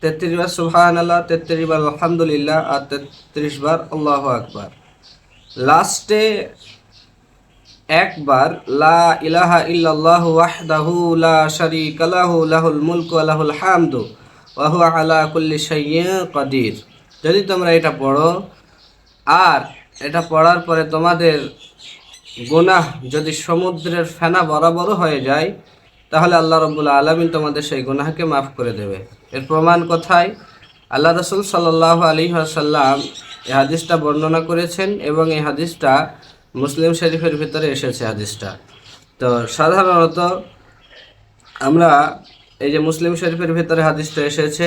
33 বার সুবহানাল্লাহ, 33 বার আলহামদুলিল্লাহ আর 33 বার আল্লাহু আকবার। লাস্টে একবার লা ইলাহা ইল্লাল্লাহু ওয়াহদাহু লা শারীকা লাহু লাহুল মুলকু ওয়া লাহুল হামদু ওয়া হুয়া আলা কুল্লি শাইইন কাদির। যদি তোমরা এটা পড়ো আর এটা পড়ার পরে তোমাদের গুনাহ যদি সমুদ্রের ফেনা বরাবর হয়ে যায়, তাহলে আল্লাহ রাব্বুল আলামিন তোমাদের সেই গুনাহকে মাফ করে দেবে। এর প্রমাণ কোথায়? আল্লাহ রাসূল সাল্লাল্লাহু আলাইহি ওয়াসাল্লাম এই হাদিসটা বর্ণনা করেছেন এবং এই হাদিসটা মুসলিম শরীফের ভিতরে এসেছে হাদিসটা। তো সাধারণত আমরা এই যে মুসলিম শরীফের ভিতরে হাদিসটা এসেছে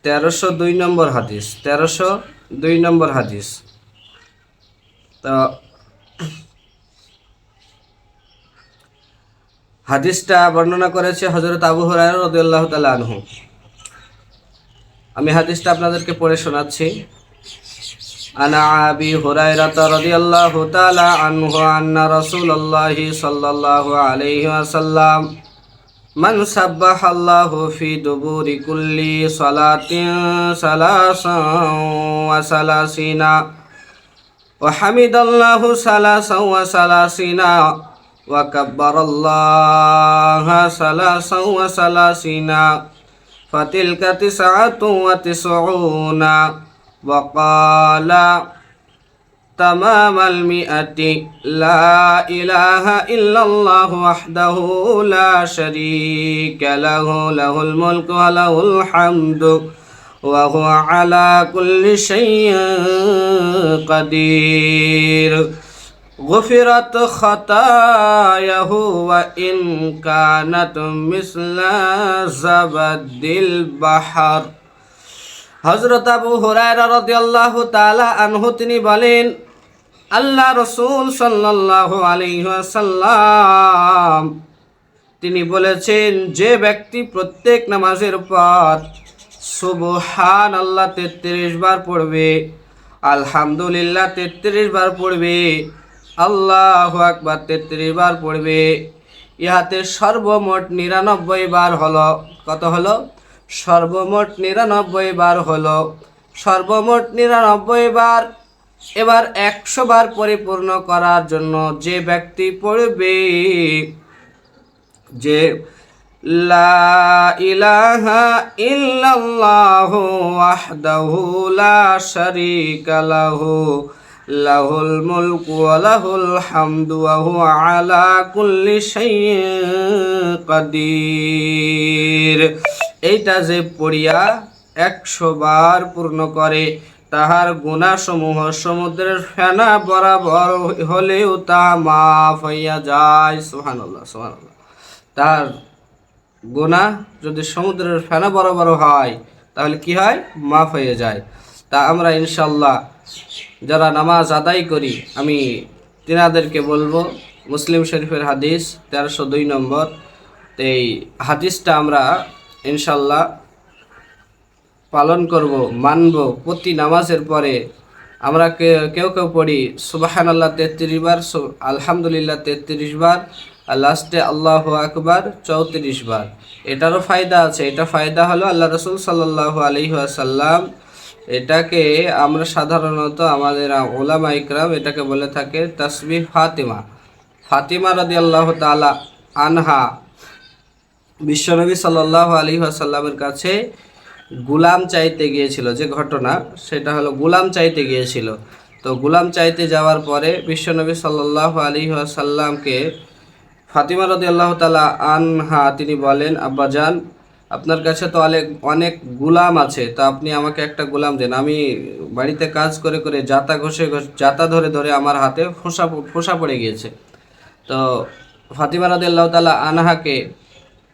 1302 নম্বর হাদিস, 1302 নম্বর হাদিস। তো হাদিসটা বর্ণনা করেছে হযরত আবু হুরায়রা রাদিয়াল্লাহু তাআলা আনহু। আমি হাদিসটা আপনাদেরকে পড়ে শোনাচ্ছি। আনা আবি হুরায়রা রাদিয়াল্লাহু তাআলা আনহু আন্না রাসূলুল্লাহি সাল্লাল্লাহু আলাইহি ওয়াসাল্লাম মান সাব্বাহাল্লাহু ফি দুবুরি কুল্লি সালাতিন সালাসান ওয়া সালাসিনা ওয়া হামিদাল্লাহু সালাসান ওয়া সালাসিনা ওয়া কাব্বারাল্লাহা সালাসান ওয়া সালাসিনা ফাতিলকা তিসআতুন ওয়া তিসউনা ওয়া ক্বালা তামামাল মিআতি লা ইলাহা ইল্লাল্লাহু ওয়াহদাহু লা শারীকা লাহু লাহুল মুলকু ওয়া লাহুল হামদু ওয়া হুয়া আলা কুল্লি শাইইন কাদির। গুফিরাত খাতায়াহু ওয়া ইন কানাত মিসলা যাবাদিল বাহর। হযরত আবু হুরায়রা রাদিয়াল্লাহু তাআলা আনহু তিনি বলেন, আল্লাহ রাসূল সাল্লাল্লাহু আলাইহি ওয়াসাল্লাম তিনি বলেছেন, যে ব্যক্তি প্রত্যেক নামাজের পর সুবহানাল্লাহ 33 বার পড়বে, আলহামদুলিল্লাহ 33 বার পড়বে, আল্লাহু আকবার 33 বার পড়বে, ইহাতে সর্বমোট 99 বার হলো। কত হলো? সর্বমোট 99 বার হলো। সর্বমোট 99 বার। এবার 100 বার পরিপূর্ণ করার জন্য যে ব্যক্তি পড়বে যে লা ইলাহা ইল্লাল্লাহু ওয়াহদাহু লা শারীকা লাহু লাহুল মুলকু ওয়া লাহুল হামদু ওয়া হুয়া আলা কুল্লি শাইইন কাদির, এইটা যে পড়িয়া 100 বার পূর্ণ করে, তাহার গুনাহসমূহ সমুদ্রের ফেনা বরাবর হলেও তা মাফ হইয়া যায়। সুবহানাল্লাহ, সুবহানাল্লাহ। তার গুনাহ যদি সমুদ্রের ফেনা বরাবর হয় তাহলে কি হয়? মাফ হয়ে যায়। তা আমরা ইনশাল্লাহ যারা নামাজ আদায় করি, আমি তিনাদেরকে বলবো মুসলিম শরীফের হাদিস 1302 নম্বর, তো এই হাদিসটা আমরা ইনশাল্লাহ পালন করব, মানব। প্রতি নামাজের পরে আমরা কেউ কেউ পড়ি সুবহানাল্লাহ 33 বার, আলহামদুলিল্লাহ 33 বার, আর লাস্টে আল্লাহু আকবার 34 বার। এটারও ফায়দা আছে। এটা ফায়দা হলো আল্লাহ রাসূল সাল্লাল্লাহু আলাইহি ওয়াসাল্লাম এটাকে আমরা সাধারণত আমাদের উলামা ইকরাম এটাকে বলে থাকে তাসবিহ ফাতিমা। ফাতিমা রাদিয়াল্লাহু তাআলা আনহা বিশ্বনবী সাল্লাল্লাহু আলাইহি ওয়াসাল্লামের কাছে গুলাম চাইতে গিয়েছিল। যে ঘটনা সেটা হলো গুলাম চাইতে গিয়েছিল। তো গুলাম চাইতে যাওয়ার পরে বিশ্বনবী সাল্লাল্লাহু আলাইহি ওয়াসাল্লামকে ফাতিমা রাদিয়াল্লাহু তাআলা আনহা তিনি বলেন, আব্বাজান আপনার কাছে তো অনেক গুলাম আছে, তো আপনি আমাকে একটা গুলাম দেন। আমি বাড়িতে কাজ করে করে জাতা ধরে ধরে আমার হাতে ফোঁসা পড়ে গিয়েছে। তো ফাতিমা রাদিয়াল্লাহু তাআলা আনহাকে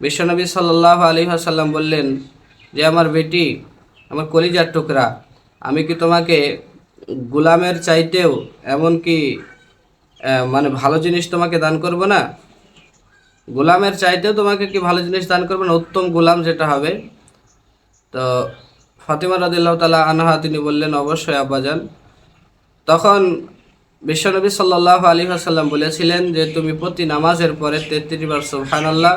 বিশ্বনবী সাল্লাল্লাহু আলাইহি ওয়াসাল্লাম বললেন যে, আমার বেটি, আমার কলিজার টুকরা, আমি কি তোমাকে গুলামের চাইতেও এমনকি মানে ভালো জিনিস তোমাকে দান করব না? গোলামের চাইতেও তোমাকে কি ভালো জিনিস দান করবে না? উত্তম গোলাম যেটা হবে। তো ফাতিমা রাদিয়াল্লাহু তাআলা আনহা তিনি বললেন, অবশ্যই আব্বাজান। তখন বিশ্বনবী সাল্লাল্লাহু আলাইহি ওয়াসাল্লাম বলেছিলেন যে, তুমি প্রতি নামাজের পরে 33 বার সুবহানাল্লাহ,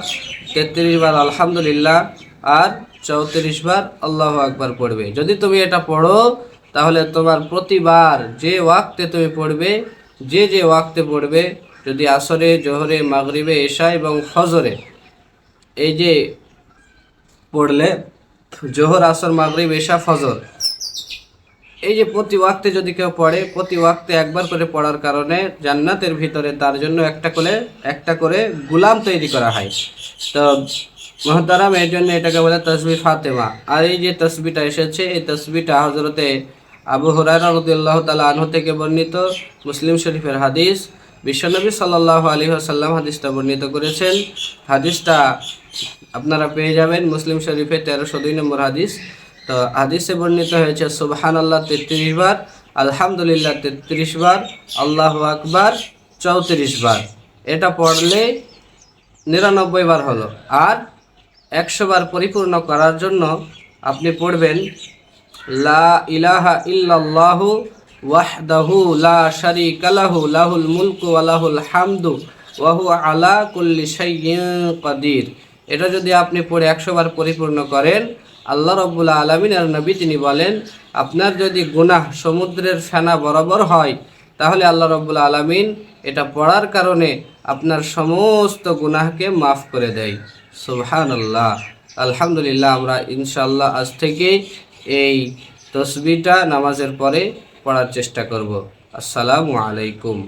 33 বার আলহামদুলিল্লাহ আর 34 বার আল্লাহু আকবার পড়বে। যদি তুমি এটা পড়ো তাহলে তোমার প্রতিবার যে ওয়াক্তে তুমি পড়বে, যে ওয়াক্তে পড়বে, যদি আসরে, জোহরে, মাগরিবে, এশা এবং ফজরে, এই যে পড়লে জোহর, আসর, মাগরিব, এশা, ফজর, এই যে প্রতি ওয়াক্তে যদি কেউ পড়ে, প্রতি ওয়াক্তে একবার করে পড়ার কারণে জান্নাতের ভিতরে তার জন্য একটা করে গুলাম তৈরি করা হয়। তো মহতারাম, এর জন্য এটাকে বলে তসবিহ ফাতেমা। আর এই যে তসবিটা এসেছে, এই তসবিটা হযরতে আবু হুরায়রা রাদিয়াল্লাহু তাআলা আনহু থেকে বর্ণিত, মুসলিম শরীফের হাদিস। বিশ্বনবী সাল্লাল্লাহু আলাইহি ওয়াসাল্লাম হাদিসটা বর্ণিত করেছেন। হাদিসটা আপনারা পেয়ে যাবেন মুসলিম শরীফে 1302 নম্বর হাদিস। তো হাদিসে বর্ণিত হয়েছে সুবহানাল্লাহ 33 বার, আলহামদুলিল্লাহ 33 বার, আল্লাহু আকবার 34 বার। এটা পড়লে 99 বার হলো। আর 100 বার পরিপূর্ণ করার জন্য আপনি পড়বেন লা ইলাহা ইল্লাল্লাহু ওয়াহদাহু লা শারীকা লাহু লাহুল মুলকু ওয়া লাহুল হামদু ওয়া হুয়া আলা কুল্লি শাইইন কাদির। এটা যদি আপনি পড়ে 100 বার পরিপূর্ণ করেন, আল্লাহ রাব্বুল আলামিন আর নবী তিনি বলেন, আপনার যদি গুনাহ সমুদ্রের ফেনা বরাবর হয়, তাহলে আল্লাহ রাব্বুল আলামিন এটা পড়ার কারণে আপনার সমস্ত গুনাহকে মাফ করে দেয়। সুবহানাল্লাহ। আলহামদুলিল্লাহ, আমরা ইনশাআল্লাহ আজ থেকে এই তসবিহটা নামাজের পরে পড়ার চেষ্টা করব। আসসালামু আলাইকুম।